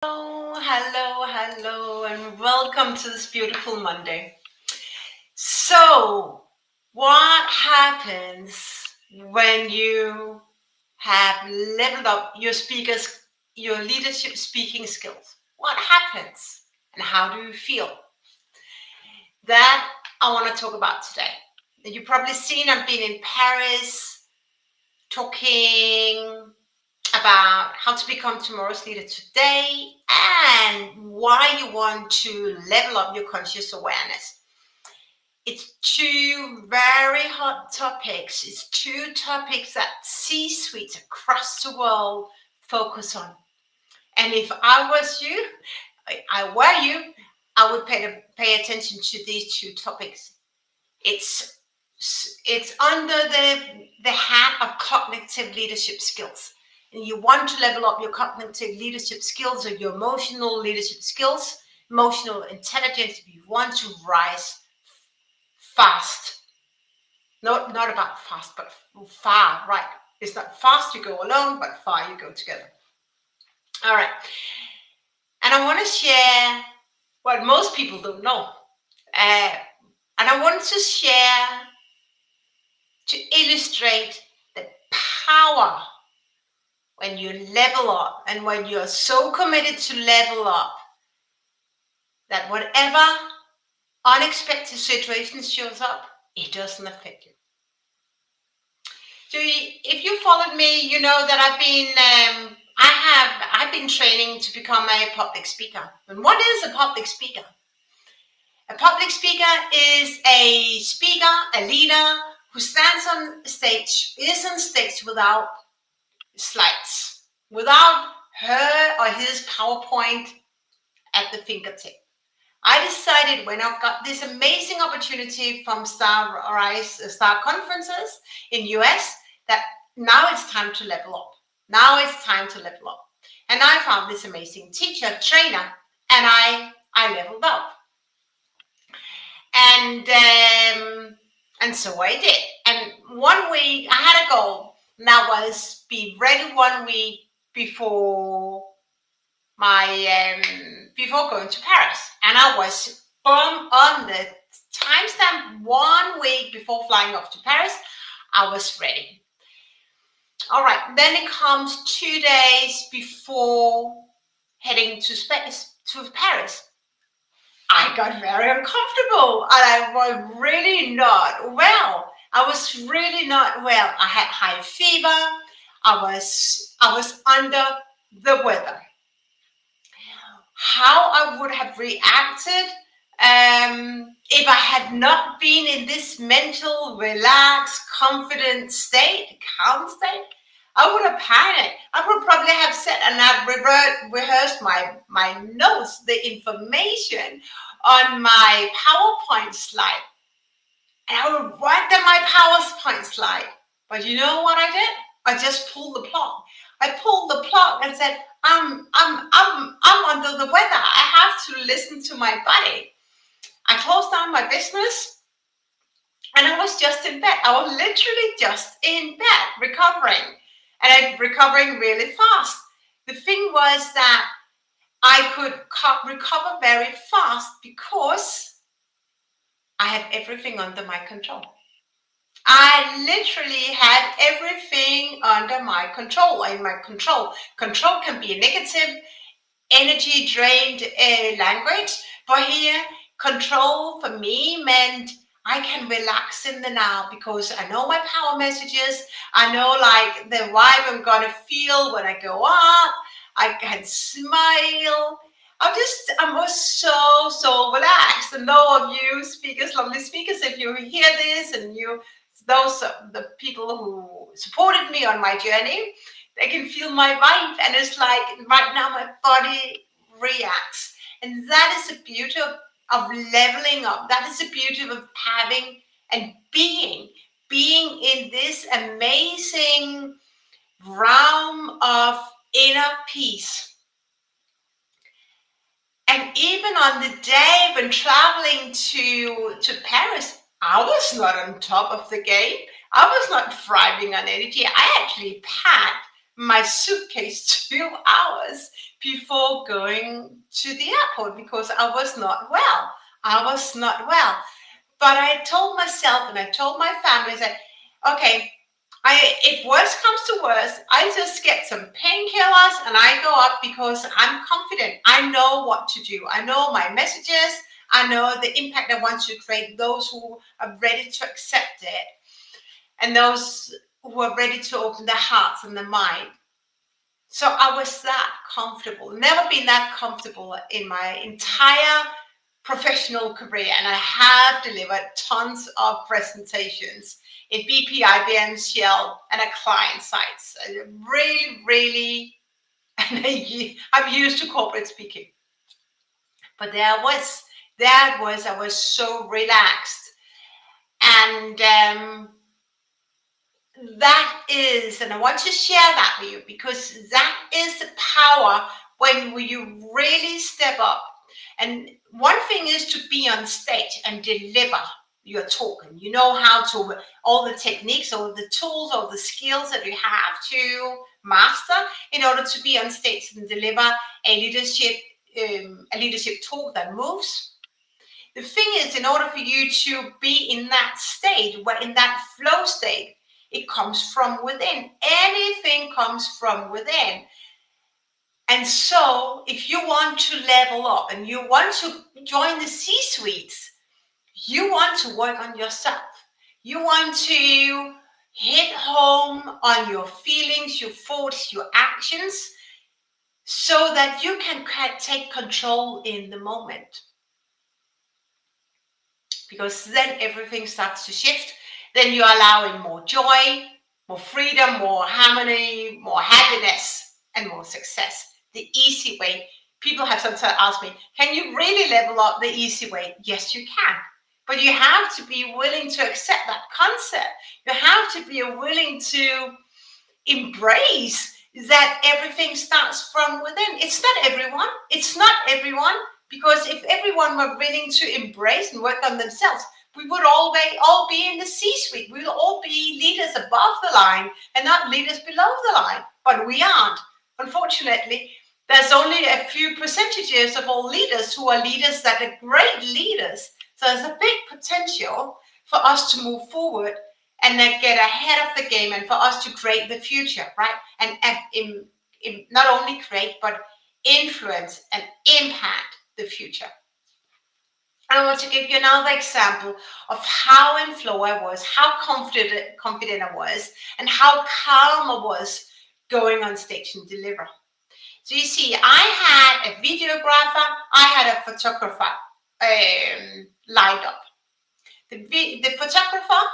Hello, and welcome to this beautiful Monday. So, what happens when you have leveled up your leadership speaking skills? What happens, and how do you feel? That I want to talk about today. You've probably seen I've been in Paris talking about how to become tomorrow's leader today and why you want to level up your conscious awareness. It's two very hot topics. It's two topics that C-suites across the world focus on. And if I was you, I were you, I would pay attention to these two topics. It's it's under the hat of cognitive leadership skills. And you want to level up your cognitive leadership skills or your emotional leadership skills, emotional intelligence. If you want to rise fast, not about fast, but far, right? It's not fast you go alone, but far you go together. All right. And I want to share what most people don't know. And I want to share to illustrate the power when you level up and when you're so committed to level up that whatever unexpected situation shows up, it doesn't affect you. So if you followed me, you know that I've been training to become a public speaker. And what is a public speaker? A public speaker is a speaker, a leader who stands on stage, is on stage without slides, without her or his PowerPoint at the fingertip. I decided when I got this amazing opportunity from Star Conferences in US that now it's time to level up. Now it's time to level up. And I found this amazing teacher, trainer, and I leveled up. And so I did. And 1 week I had a goal. And that was be ready 1 week before before going to Paris. And I was on the timestamp 1 week before flying off to Paris. I was ready. All right. Then it comes 2 days before heading to Paris. I got very uncomfortable and I was really not well. I was really not well. I had high fever. I was under the weather. How I would have reacted if I had not been in this mental, relaxed, confident state, calm state, I would have panicked. I would probably have said, and I've rehearsed my notes, the information on my PowerPoint slide. And I would write down my PowerPoint slide. But you know what I did? I just pulled the plug. I pulled the plug and said, I'm under the weather. I have to listen to my body. I closed down my business and I was just in bed. I was literally just in bed recovering. And I'm recovering really fast. The thing was that I could recover very fast because I had everything under my control. I literally had everything under my control. In my control can be a negative, energy drained language, but here control for me meant I can relax in the now because I know my power messages. I know like the vibe I'm gonna feel when I go up. I can smile. I was so relaxed. And those of you speakers, lovely speakers, if you hear this and the people who supported me on my journey, they can feel my vibe. And it's like right now my body reacts. And that is the beauty of leveling up. That is the beauty of having and being in this amazing realm of inner peace. And even on the day when traveling to Paris, I was not on top of the game. I was not thriving on energy. I actually packed my suitcase 2 hours before going to the airport because I was not well. I was not well. But I told myself and I told my family that, okay, if worse comes to worse, I just get some painkillers and I go up because I'm confident. I know what to do. I know my messages. I know the impact I want to create, those who are ready to accept it, and those who are ready to open their hearts and their mind. So I was that comfortable, never been that comfortable in my entire professional career. And I have delivered tons of presentations in BP, IBM, Shell, and at client sites. Really, really, and I'm used to corporate speaking. But I was so relaxed. And that is, and I want to share that with you because that is the power when you really step up. And one thing is to be on stage and deliver your talk, and you know how to, all the techniques, all the tools, all the skills that you have to master in order to be on stage and deliver a leadership talk that moves. The thing is, in order for you to be in that state, in that flow state, it comes from within. Anything comes from within. And so, if you want to level up and you want to join the C-suites, you want to work on yourself. You want to hit home on your feelings, your thoughts, your actions, so that you can take control in the moment. Because then everything starts to shift. Then you're allowing more joy, more freedom, more harmony, more happiness, and more success. The easy way. People have sometimes asked me, can you really level up the easy way? Yes, you can. But you have to be willing to accept that concept. You have to be willing to embrace that everything starts from within. It's not everyone. It's not everyone. Because if everyone were willing to embrace and work on themselves, we would all be in the C-suite. We would all be leaders above the line and not leaders below the line. But we aren't. Unfortunately, there's only a few percentages of all leaders who are leaders that are great leaders. So there's a big potential for us to move forward and then get ahead of the game and for us to create the future, right? And not only create, but influence and impact the future. I want to give you another example of how in flow I was, how confident I was, and how calm I was going on stage and deliver. So you see, I had a videographer, I had a photographer lined up. The photographer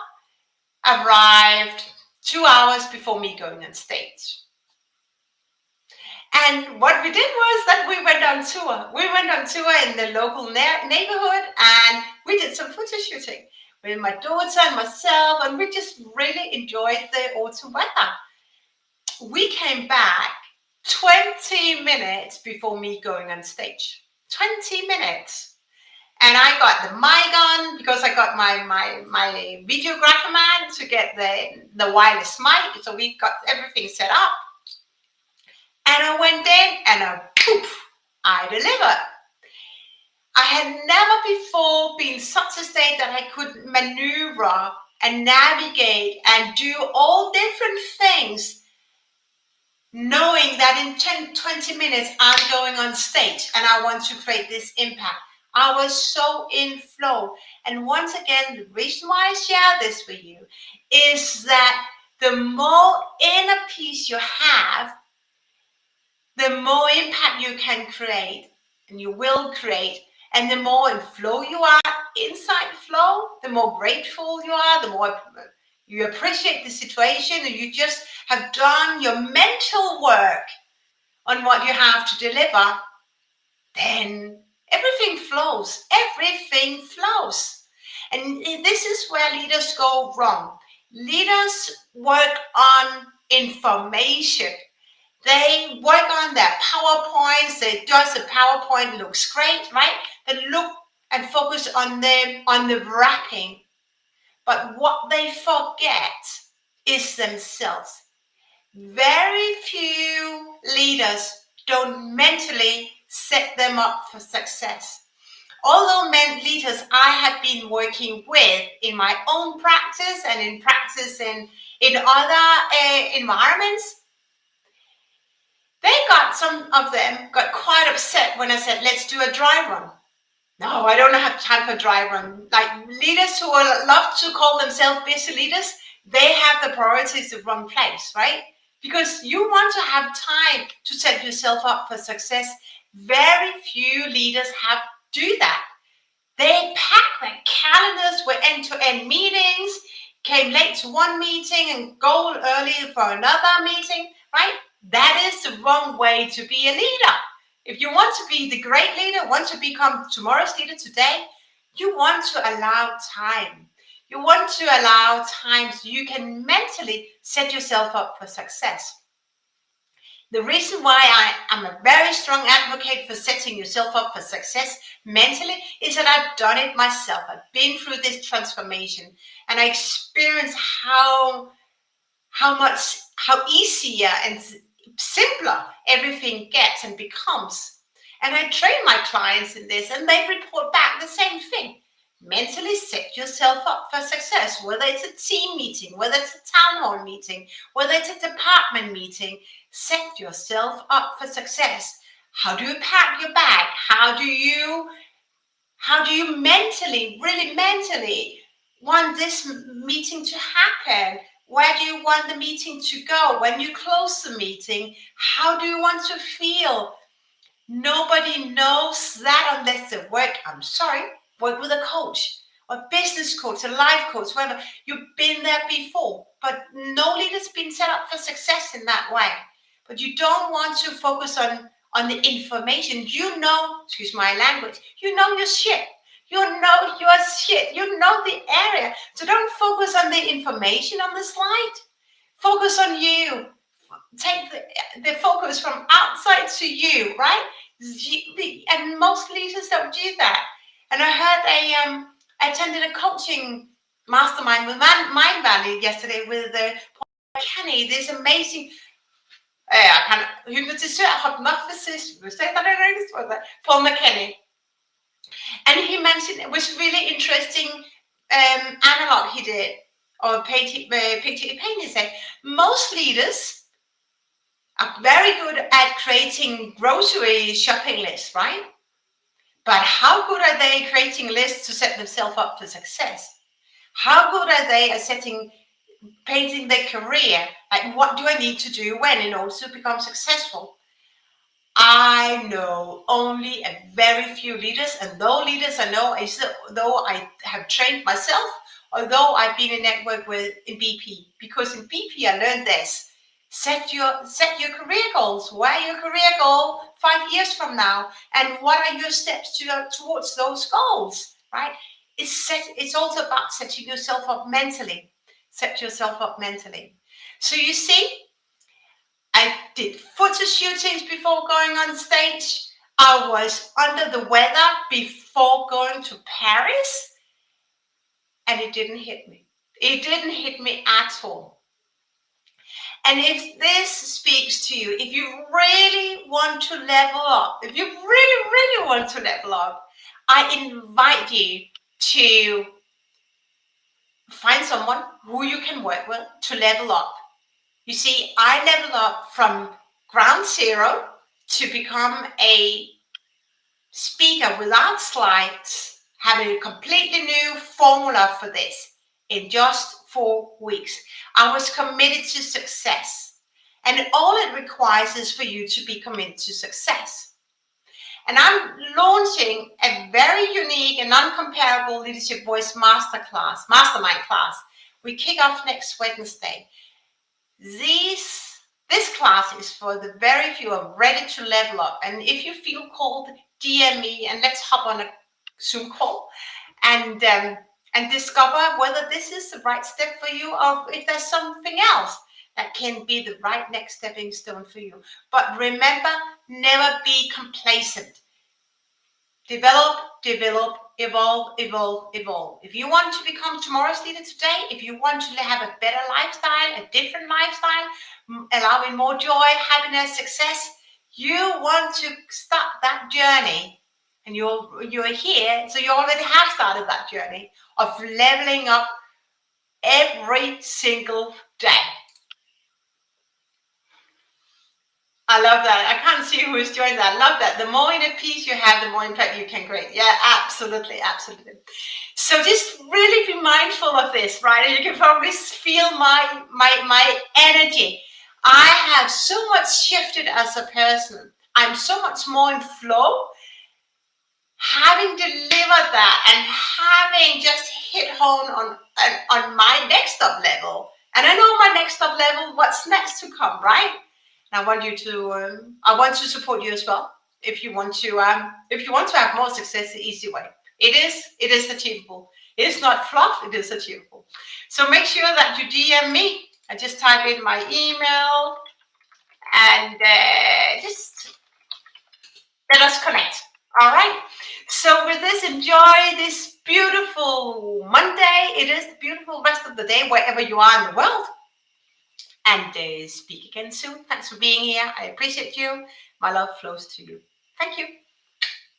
arrived 2 hours before me going on stage. And what we did was that we went on tour. We went on tour in the local neighborhood and we did some photo shooting with my daughter and myself, and we just really enjoyed the autumn weather. We came back 20 minutes before me going on stage. 20 minutes. And I got the mic on because I got my videographer man to get the wireless mic. So we got everything set up. And I went in and I delivered. I had never before been such a state that I could maneuver and navigate and do all different things, knowing that in 10, 20 minutes I'm going on stage and I want to create this impact. I was so in flow. And once again, the reason why I share this with you is that the more inner peace you have, the more impact you can create and you will create. And the more in flow you are, inside flow, the more grateful you are, the more you appreciate the situation, and you just have done your mental work on what you have to deliver, then everything flows. Everything flows. And this is where leaders go wrong. Leaders work on information. They work on their PowerPoints. They does the PowerPoint looks great, right? They look and focus on the wrapping. But what they forget is themselves. Very few leaders don't mentally set them up for success. Although leaders I have been working with in my own practice and in practice in other environments, some of them got quite upset when I said, let's do a dry run. No, I don't have time for dry run. Like leaders who love to call themselves busy leaders, they have the priorities the wrong place, right? Because you want to have time to set yourself up for success. Very few leaders have do that. They pack their calendars with end-to-end meetings, came late to one meeting and go early for another meeting, right? That is the wrong way to be a leader. If you want to be the great leader, want to become tomorrow's leader today, you want to allow time. You want to allow time so you can mentally set yourself up for success. The reason why I am a very strong advocate for setting yourself up for success mentally is that I've done it myself. I've been through this transformation and I experienced how easier and simpler everything gets and becomes. And I train my clients in this and they report back the same thing. Mentally set yourself up for success, whether it's a team meeting, whether it's a town hall meeting, whether it's a department meeting, set yourself up for success. How do you pack your bag? How do you mentally, really mentally want this meeting to happen? Where do you want the meeting to go? When you close the meeting, how do you want to feel? Nobody knows that unless they work with a coach, a business coach, a life coach, whatever. You've been there before, but no leader's been set up for success in that way. But you don't want to focus on the information. You know, excuse my language, you know your shit. You know your shit. You know the area. So don't focus on the information on the slide. Focus on you. Take the focus from outside to you, right? And most leaders don't do that. And I attended a coaching mastermind with Mind Valley yesterday with Paul Kenny, this amazing hypnotisør, hypnotist, Paul McKinney. And he mentioned it was really interesting analog he did, or picture he said, most leaders are very good at creating grocery shopping lists, right? But how good are they creating lists to set themselves up for success? How good are they at painting their career? Like, what do I need to do when in order to become successful? I know only a very few leaders, and those leaders I know is though I have trained myself, although I've been in network with in BP, because in BP I learned this. Set your career goals. Where are your career goal 5 years from now, and what are your steps towards those goals? Right? It's also about setting yourself up mentally. Set yourself up mentally. So you see, I did photo shootings before going on stage. I was under the weather before going to Paris, and it didn't hit me. It didn't hit me at all. And if this speaks to you, if you really want to level up, if you really, really want to level up, I invite you to find someone who you can work with to level up. You see, I leveled up from ground zero to become a speaker without slides, having a completely new formula for this in just 4 weeks. I was committed to success, and all it requires is for you to be committed to success. And I'm launching a very unique and uncomparable Leadership Voice mastermind class. We kick off next Wednesday. This class is for the very few who are ready to level up. And if you feel called, DM me and let's hop on a Zoom call and discover whether this is the right step for you or if there's something else that can be the right next stepping stone for you. But remember, never be complacent. Develop, develop, evolve, evolve, evolve. If you want to become tomorrow's leader today, if you want to have a better lifestyle, a different lifestyle, allowing more joy, happiness, success, you want to start that journey, and you're here, so you already have started that journey of leveling up every single day. I love that. I can't see who's joined that. I love that. The more inner peace you have, the more impact you can create. Yeah, absolutely, absolutely. So just really be mindful of this, right? And you can probably feel my energy. I have so much shifted as a person. I'm so much more in flow, having delivered that and having just hit home on my next up level. And I know my next up level, what's next to come, right? And I want you to, I want to support you as well. If you want to have more success, the easy way. It is achievable. It is not fluff. It is achievable. So make sure that you DM me. I just type in my email and just let us connect. All right. So with this, enjoy this beautiful Monday. It is the beautiful rest of the day wherever you are in the world. And speak again soon. Thanks for being here. I appreciate you. My love flows to you. Thank you.